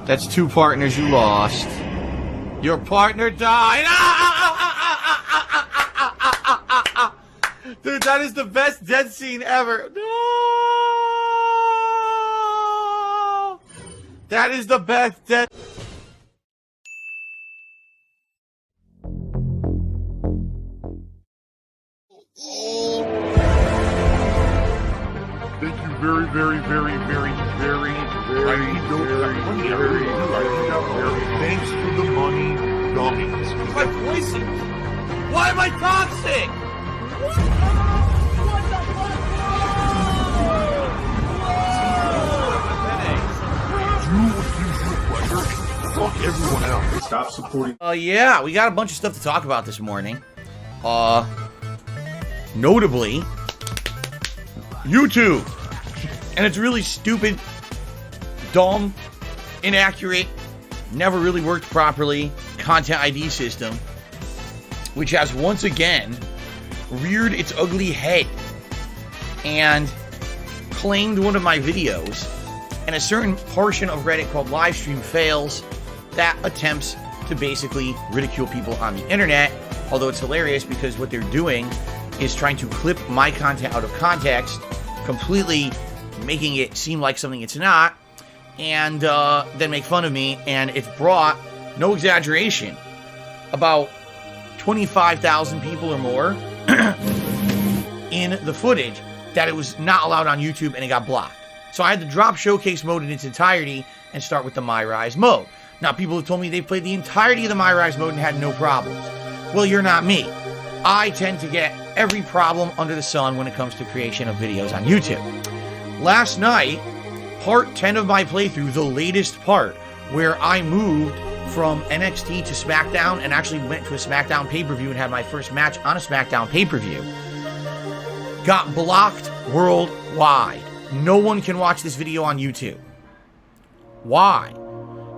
That's 2 partners you lost. Your partner died. Dude, that is the best death scene ever. No! That is the best death. Thank you very thanks for the money, dummies. My voices. Why am I toxic? Fuck everyone else. Stop supporting. Yeah, we got a bunch of stuff to talk about this morning. Notably, YouTube. And it's really stupid, dumb, inaccurate, never really worked properly content ID system, which has once again reared its ugly head and claimed one of my videos, and a certain portion of Reddit called Livestream Fails that attempts to basically ridicule people on the internet, although it's hilarious because what they're doing is trying to clip my content out of context, completely making it seem like something it's not, and then make fun of me. And it's brought, no exaggeration, about 25,000 people or more in the footage that it was not allowed on YouTube, and it got blocked. So I had to drop showcase mode in its entirety and start with the My Rise mode. Now, people have told me they played the entirety of the My Rise mode and had no problems. Well, you're not me. I tend to get every problem under the sun when it comes to creation of videos on YouTube. Last night, part 10 of my playthrough, the latest part, where I moved from NXT to SmackDown and actually went to a SmackDown pay-per-view and had my first match on a SmackDown pay-per-view, got blocked worldwide. No one can watch this video on YouTube. Why?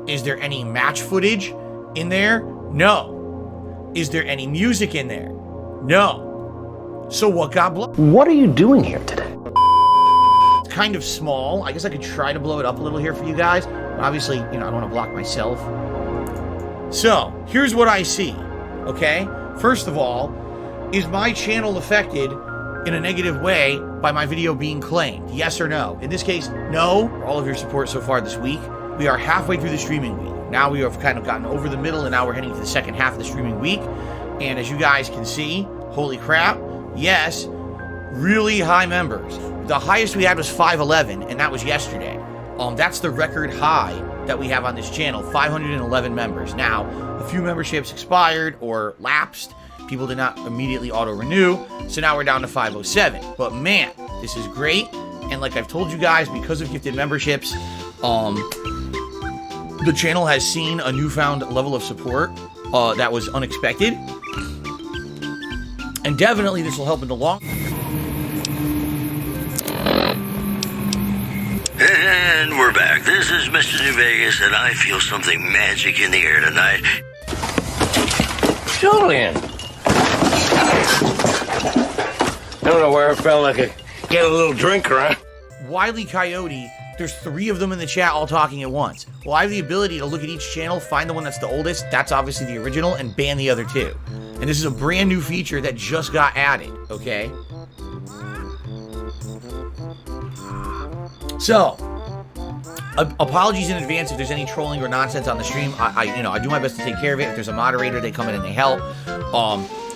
Is there any match footage in there? No. Is there any music in there? No. So what got blocked? What are you doing here today? It's kind of small. I guess I could try to blow it up a little here for you guys. But obviously, I don't want to block myself. So, here's what I see. Okay? First of all, is my channel affected in a negative way by my video being claimed? Yes or no? In this case, no. For all of your support so far this week. We are halfway through the streaming week. Now we have kind of gotten over the middle, and now we're heading to the second half of the streaming week. And as you guys can see, holy crap, yes, really high members. The highest we had was 511, and that was yesterday. That's the record high that we have on this channel, 511 members. Now, a few memberships expired or lapsed. People did not immediately auto-renew, so now we're down to 507. But man, this is great. And like I've told you guys, because of gifted memberships, the channel has seen a newfound level of support that was unexpected. And definitely this will help in the long. And we're back. This is Mr. New Vegas, and I feel something magic in the air tonight. Julian! I don't know where I felt like I get a little drink around. Wile E. Coyote, there's 3 of them in the chat all talking at once. Well, I have the ability to look at each channel, find the one that's the oldest, that's obviously the original, and ban the other 2. And this is a brand new feature that just got added, okay? So, apologies in advance if there's any trolling or nonsense on the stream. I do my best to take care of it. If there's a moderator, they come in and they help.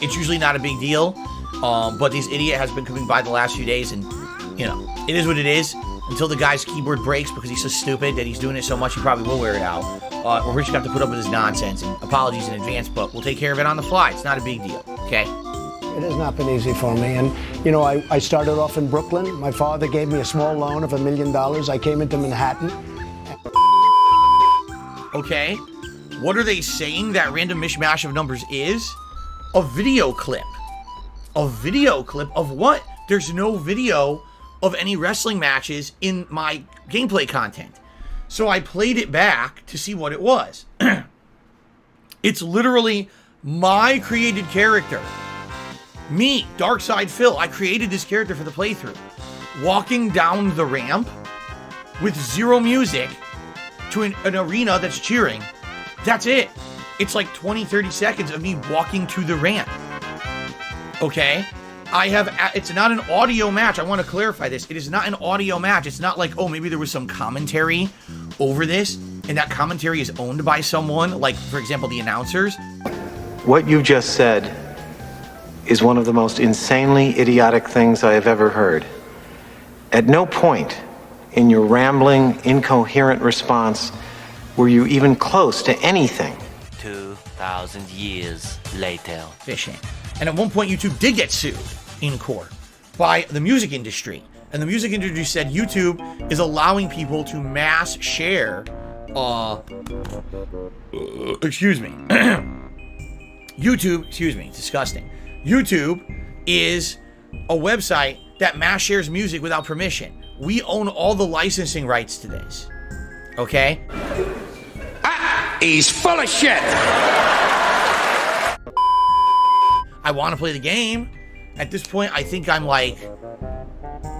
It's usually not a big deal, but this idiot has been coming by the last few days, and, it is what it is. Until the guy's keyboard breaks because he's so stupid that he's doing it so much he probably will wear it out. Or we're just going to have to put up with his nonsense, and apologies in advance, but we'll take care of it on the fly. It's not a big deal, okay? It has not been easy for me, and I started off in Brooklyn. My father gave me a small loan of $1 million. I came into Manhattan. Okay, what are they saying that random mishmash of numbers is? A video clip. A video clip of what? There's no video of any wrestling matches in my gameplay content. So I played it back to see what it was. It's literally my created character. Me, Darkside Phil, I created this character for the playthrough. Walking down the ramp with 0 music to an arena that's cheering. That's it. It's like 20, 30 seconds of me walking to the ramp. Okay? It's not an audio match. I want to clarify this. It is not an audio match. It's not like, oh, maybe there was some commentary over this, and that commentary is owned by someone, like, for example, the announcers. What you just said is one of the most insanely idiotic things I have ever heard. At no point in your rambling, incoherent response were you even close to anything. 2,000 years later. Fishing. And at one point, YouTube did get sued in court by the music industry. And the music industry said YouTube is allowing people to mass share, excuse me. YouTube, excuse me, disgusting. YouTube is a website that mass shares music without permission. We own all the licensing rights to this. Okay? He's full of shit. I want to play the game. At this point, I think I'm like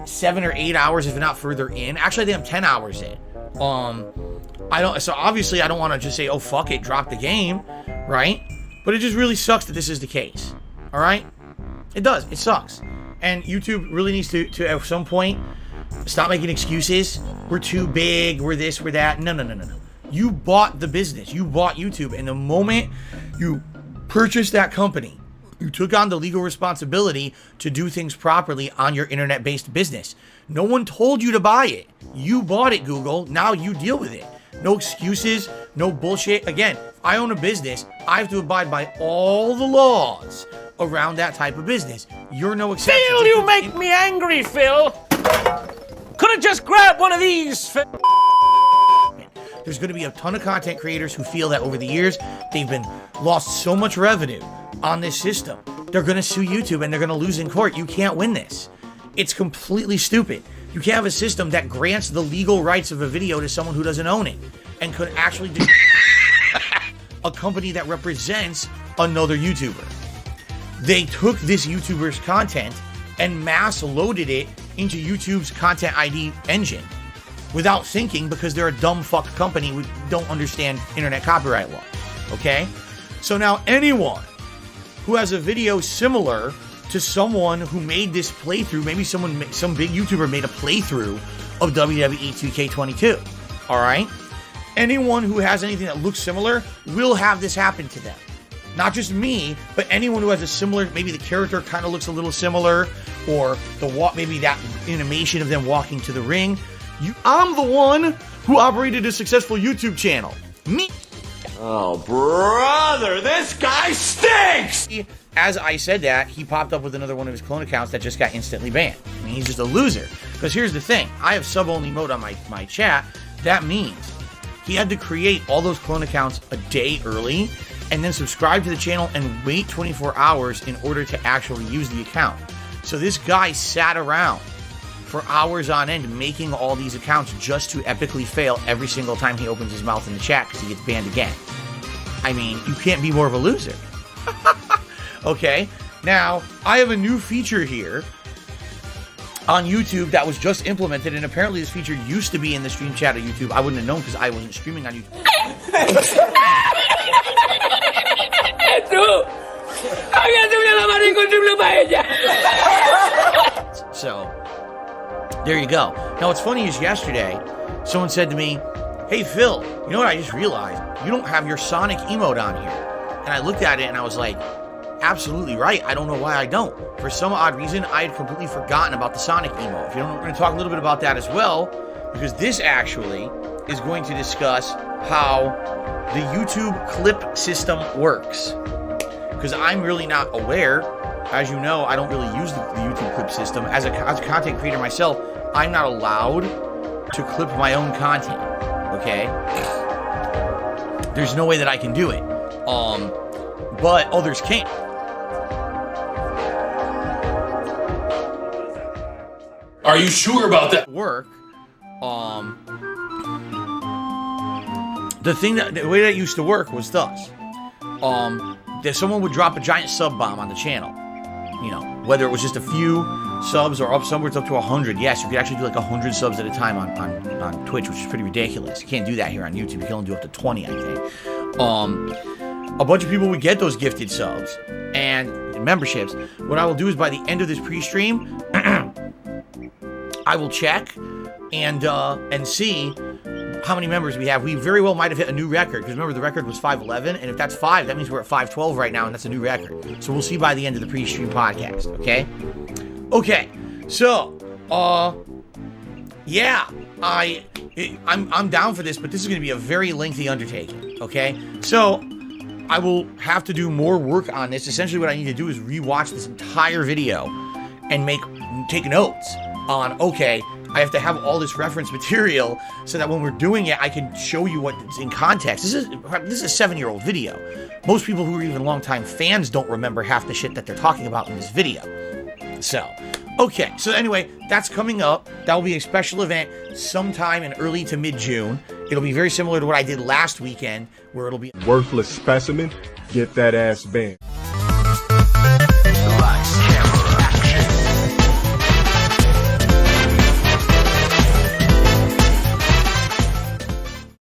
7 or 8 hours, if not further in. Actually, I think I'm 10 hours in. So obviously I don't want to just say, oh, fuck it, drop the game, right? But it just really sucks that this is the case. All right? It does. It sucks. And YouTube really needs to at some point stop making excuses. We're too big. We're this, we're that. No. You bought the business. You bought YouTube. And the moment you purchased that company, you took on the legal responsibility to do things properly on your internet-based business. No one told you to buy it. You bought it, Google. Now you deal with it. No excuses, no bullshit. Again, if I own a business, I have to abide by all the laws around that type of business. You're no exception. Phil, you make me angry, Phil. Could have just grabbed one of these, Phil. There's going to be a ton of content creators who feel that over the years, they've been lost so much revenue on this system. They're going to sue YouTube and they're going to lose in court. You can't win this. It's completely stupid. You can't have a system that grants the legal rights of a video to someone who doesn't own it and could actually do a company that represents another YouTuber. They took this YouTuber's content and mass loaded it into YouTube's Content ID engine without thinking, because they're a dumb fuck company who don't understand internet copyright law. Okay? So now anyone who has a video similar to someone who made this playthrough, maybe some big YouTuber made a playthrough of WWE 2K22. All right? Anyone who has anything that looks similar will have this happen to them. Not just me, but anyone who has a similar, maybe the character kind of looks a little similar, or maybe that animation of them walking to the ring. I'm the one who operated a successful YouTube channel. Me. Oh, brother, this guy stinks! As I said that, he popped up with another one of his clone accounts that just got instantly banned. I mean, he's just a loser. Because here's the thing. I have sub-only mode on my chat. That means he had to create all those clone accounts a day early and then subscribe to the channel and wait 24 hours in order to actually use the account. So this guy sat around for hours on end making all these accounts just to epically fail every single time he opens his mouth in the chat because he gets banned again. I mean, you can't be more of a loser. Okay, now I have a new feature here on YouTube that was just implemented, and apparently this feature used to be in the stream chat of YouTube. I wouldn't have known because I wasn't streaming on YouTube. So, there you go. Now, what's funny is yesterday, someone said to me, hey, Phil, you know what I just realized? You don't have your Sonic emote on here. And I looked at it and I was like, absolutely right. I don't know why I don't. For some odd reason, I had completely forgotten about the Sonic emote. If you don't, we're going to talk a little bit about that as well, because this actually is going to discuss how the YouTube clip system works. Because I'm really not aware. As you know, I don't really use the YouTube clip system. As a content creator myself, I'm not allowed to clip my own content. Okay? There's no way that I can do it. But others can. Are you sure about that? Work. The way that used to work was thus. That someone would drop a giant sub bomb on the channel. You know, whether it was just a few subs are up somewhere. It's up to 100. Yes, you could actually do like 100 subs at a time on Twitch, which is pretty ridiculous. You can't do that here on YouTube. You can only do up to 20, I think. A bunch of people would get those gifted subs and memberships. What I will do is by the end of this pre-stream, I will check and see how many members we have. We very well might have hit a new record, because remember the record was 511, and if that's 5, that means we're at 512 right now, and that's a new record. So we'll see by the end of the pre-stream podcast, okay? Okay, so, yeah, I'm down for this, but this is going to be a very lengthy undertaking, okay? So I will have to do more work on this. Essentially what I need to do is rewatch this entire video and take notes on, okay, I have to have all this reference material so that when we're doing it, I can show you what's in context. This is a 7-year-old video. Most people who are even longtime fans don't remember half the shit that they're talking about in this video. So, okay. So anyway, that's coming up. That will be a special event sometime in early to mid-June. It'll be very similar to what I did last weekend, where it'll be worthless specimen. Get that ass banned.